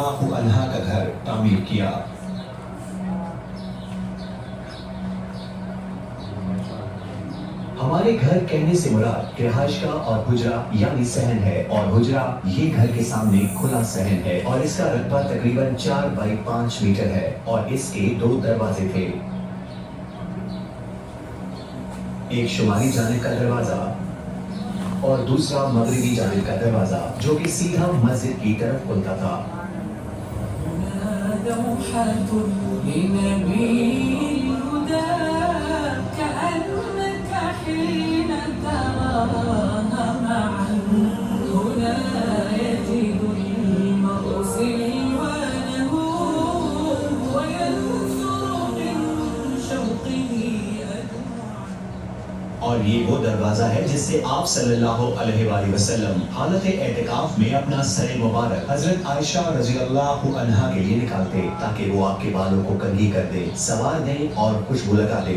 अल्लाह अन्हा का घर तामीर किया। हमारे घर कहने से मुराद रिहाइश का और हुजरा यानी सहन है, और हुजरा ये घर के सामने खुला सहन है, और इसका रकबा तकरीबन 4 बाई 5 मीटर है, और इसके 2 दरवाजे थे, एक शुमाली जानिब का दरवाजा और दूसरा मगरिबी जानिब का दरवाजा, जो कि सीधा मस्जिद की तरफ खुलता था। और ये वो दरवाजा है जिससे आप सल्लल्लाहु अलैहि वसल्लम हालत एतिकाफ में अपना सर मुबारक हजरत आयशा रज़ी अल्लाह अन्हा के लिए निकालते, ताकि वो आपके बालों को कंघी कर दे, सवार दे और खुशबू लगा दे।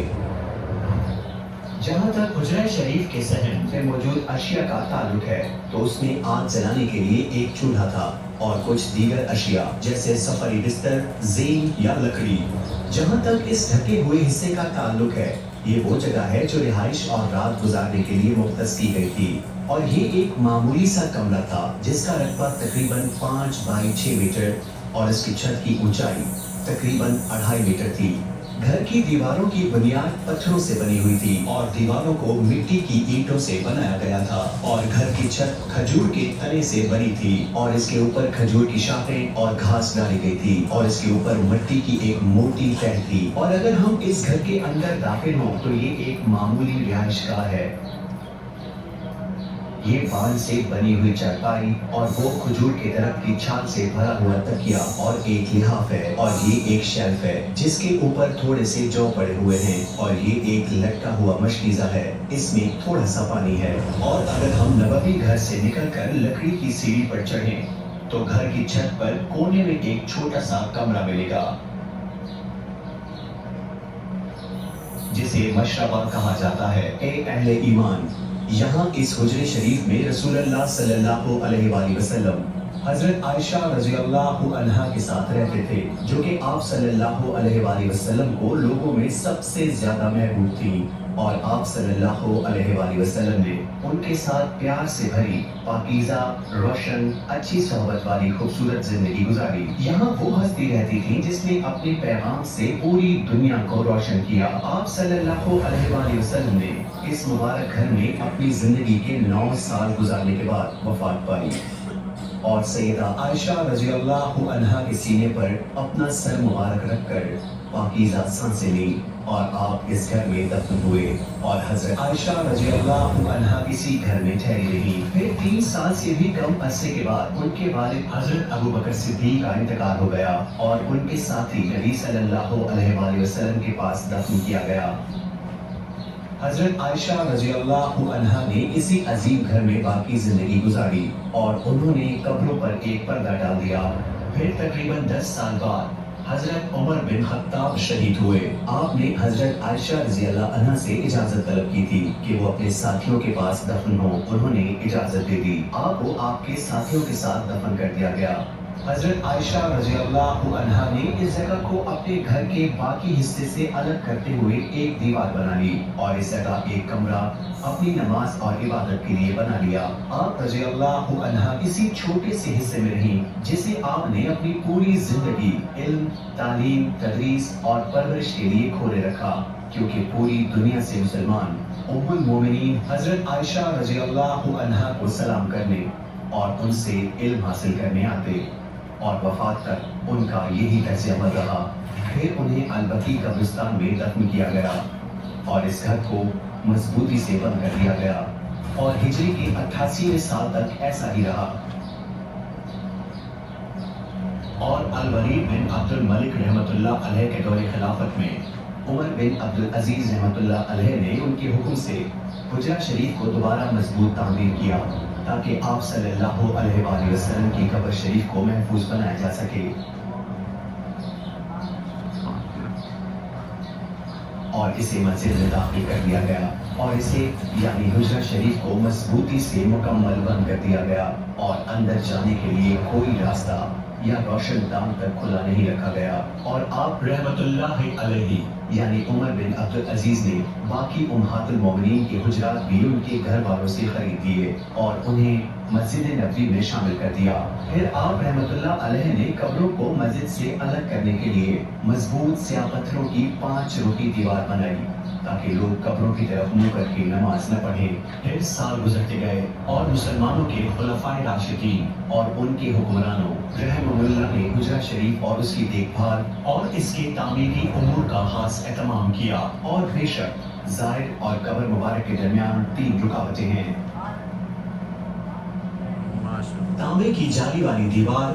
जहाँ तक हुजरा शरीफ के सहन में मौजूद अशिया का ताल्लुक है, तो उसमें आग जलाने के लिए एक चूल्हा था और कुछ दीगर अशिया जैसे सफरी बिस्तर, ज़ेन या लकड़ी। जहाँ तक इस ढके हुए हिस्से का ताल्लुक है, ये वो जगह है जो रिहाइश और रात गुजारने के लिए मुख्तस की गई थी, और ये एक मामूली सा कमरा था जिसका रकबा तकरीबन 5 बाई 6 मीटर और इसकी छत की ऊंचाई तकरीबन 2.5 मीटर थी। घर की दीवारों की बुनियाद पत्थरों से बनी हुई थी और दीवारों को मिट्टी की ईंटों से बनाया गया था, और घर की छत खजूर के तने से बनी थी, और इसके ऊपर खजूर की शाखें और घास डाली गई थी, और इसके ऊपर मिट्टी की एक मोटी तह थी। और अगर हम इस घर के अंदर दाखिल हों तो ये एक मामूली रिहाइशगाह है। ये बांस से बनी हुई चारपाई और वो खजूर के दरख्त की छाल से भरा हुआ तकिया और एक लिहाफ है, और ये एक शेल्फ है जिसके ऊपर थोड़े से जौ पड़े हुए हैं, और ये एक लटका हुआ मशकीज़ा है, इसमें थोड़ा सा पानी है। और अगर हम नबवी घर से निकलकर लकड़ी की सीढ़ी पर चढ़ें तो घर की छत पर कोने में एक छोटा सा कमरा मिलेगा जिसे मशरबा कहा जाता है। ए अहले ईमान, यहाँ इस हुजरे शरीफ में रसूलुल्लाह सल्लल्लाहु अलैहि वसल्लम हजरत आयशा रज़ी अल्लाह अन्हा के साथ रहते थे, जो कि आप सल्लल्लाहु अलैहि वसल्लम को लोगों में सबसे ज्यादा महबूब थी, और आप सल्लल्लाहु अलैहि वसल्लम ने उनके साथ प्यार से भरी पाकीज़ा, रोशन, अच्छी सोहबत वाली खूबसूरत जिंदगी गुजारी। यहाँ वो हस्ती रहती थी जिसने अपने पैगाम से पूरी दुनिया को रोशन किया। आप सल्लल्लाहु अलैहि वसल्लम ने इस मुबारक घर में अपनी जिंदगी के 9 साल गुजारने के बाद वफात पाई, और सैयदा आयशा रज़ी अल्लाह अन्हा के सीने पर अपना सर मुबारक रखकर पाकीज़ा सांसें ली, और आप इस घर में दफन हुए, और हजरत आयशा रज़ी अल्लाह अन्हा किसी घर में ठहरी रही। फिर 3 साल से भी कम अरसे के बाद उनके वालिद हजरत अबू बकर सिद्दीक का इंतकाल हो गया, और उनके साथी नबी सल्लल्लाहु अलैहि वसल्लम के पास दफन किया गया। हजरत आयशा रज़ी अल्लाह अन्हा ने इसी अजीम घर में बाकी जिंदगी गुजारी, और उन्होंने कब्रों पर एक पर्दा डाल दिया। फिर तकरीबन 10 साल बाद हजरत उमर बिन खत्ताब शहीद हुए। आपने हजरत आयशा रज़ी अल्लाह अन्हा से इजाजत तलब की थी कि वो अपने साथियों के पास दफन हो। उन्होंने इजाजत दे दी। आपको आपके साथियों के साथ दफन कर दिया गया। हजरत आयशा रज़ी अल्लाह अन्हा ने इस जगह को अपने घर के बाकी हिस्से से अलग करते हुए एक दीवार बना ली, और इस जगह एक कमरा अपनी नमाज और इबादत के लिए बना लिया। आप रज़ी अल्लाह अन्हा इसी छोटे से हिस्से में रहीं जिसे आपने अपनी पूरी जिंदगी इल्म, तालीम, तदरीस और परवरिश के लिए खोले रखा, क्योंकि पूरी दुनिया से मुसलमान उम्मुल मोमिनीन हजरत आयशा रज़ी अल्लाह अन्हा को सलाम करने और उनसे इल्म हासिल करने आते, और वफात तक उनका यही तर्ज अमल रहा। फिर उन्हें अलबकी कब्रिस्तान में दफन किया गया, और इस घर को मजबूती से बंद कर दिया गया, और हिजरी के 88वें साल तक ऐसा ही रहा। और अल-वलीद बिन अब्दुल मलिक रहमतुल्लाह अलैह के दौरे खिलाफत में उमर बिन अब्दुल अजीज रहमतुल्लाह अलैह ने उनके हुक्म से हुजरा शरीफ को दोबारा मजबूत तामीर किया, ताकि आप सल्लल्लाहु अलैहि वसल्लम की कब्र शरीफ को महफूज बनाया जा सके। और इसे मस्जिद में दाखिल कर दिया गया, और इसे यानी हुजरा शरीफ को मजबूती से मुकम्मल बंद कर दिया गया, और अंदर जाने के लिए कोई रास्ता या रोशन दाम तक खुला नहीं रखा गया, और आप रहमतुल्लाह अलैहि यानी उमर बिन अब्दुल अजीज ने बाकी उम्महातुल मोमिनीन के हुजरात भी उनके घर वालों से खरीद दिए और उन्हें मस्जिद नबवी में शामिल कर दिया। फिर आप रहमतुल्लाह अलैहि ने कब्रों को मस्जिद से अलग करने के लिए मजबूत स्याह पत्थरों की 5 रुखी दीवार बनाई ताकि लोग कब्रों की तरफ मुंह करके नमाज न पढ़ें। फिर साल गुजरते गए और मुसलमानों के खुलफाए राशिदीन और उनके हुक्मरानों रहमहुल्लाह ने हुजरा शरीफ और उसकी देखभाल और इसके तामीरी उमूर का खास एहतमाम किया। और बेशक जायद और कब्र मुबारक के दरमियान 3 रुकावटें हैं। तांबे की जाली वाली दीवार,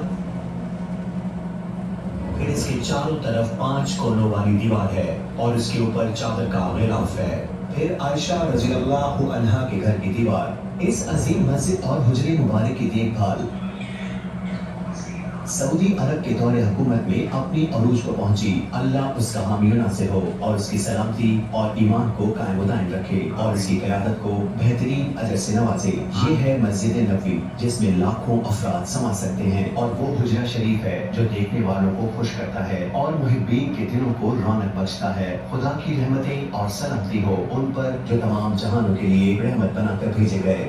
फिर इसके चारों तरफ 5 कोनों वाली दीवार है और इसके ऊपर चादर का गिलाफ है। फिर आयशा रज़ी अल्लाह अन्हा के घर की दीवार। इस अजीम मस्जिद और हुजरे मुबारक की देखभाल सऊदी अरब के दौरे हुकूमत में अपनी अरूज को पहुंची। अल्लाह उसका हामी नासिर हो और उसकी सलामती और ईमान को कायम दायम रखे और इसकी क़यादत को बेहतरीन अजर से नवाजे। ये है मस्जिद नबवी जिसमें लाखों अफराद समा सकते हैं और वो हुजरा शरीफ है जो देखने वालों को खुश करता है और मुहिब्बीन के दिलों को रौनक बख्शता है। खुदा की रहमतें और सलामती हो उन पर जो तमाम जहानों के लिए रहमत बनाकर भेजे गए।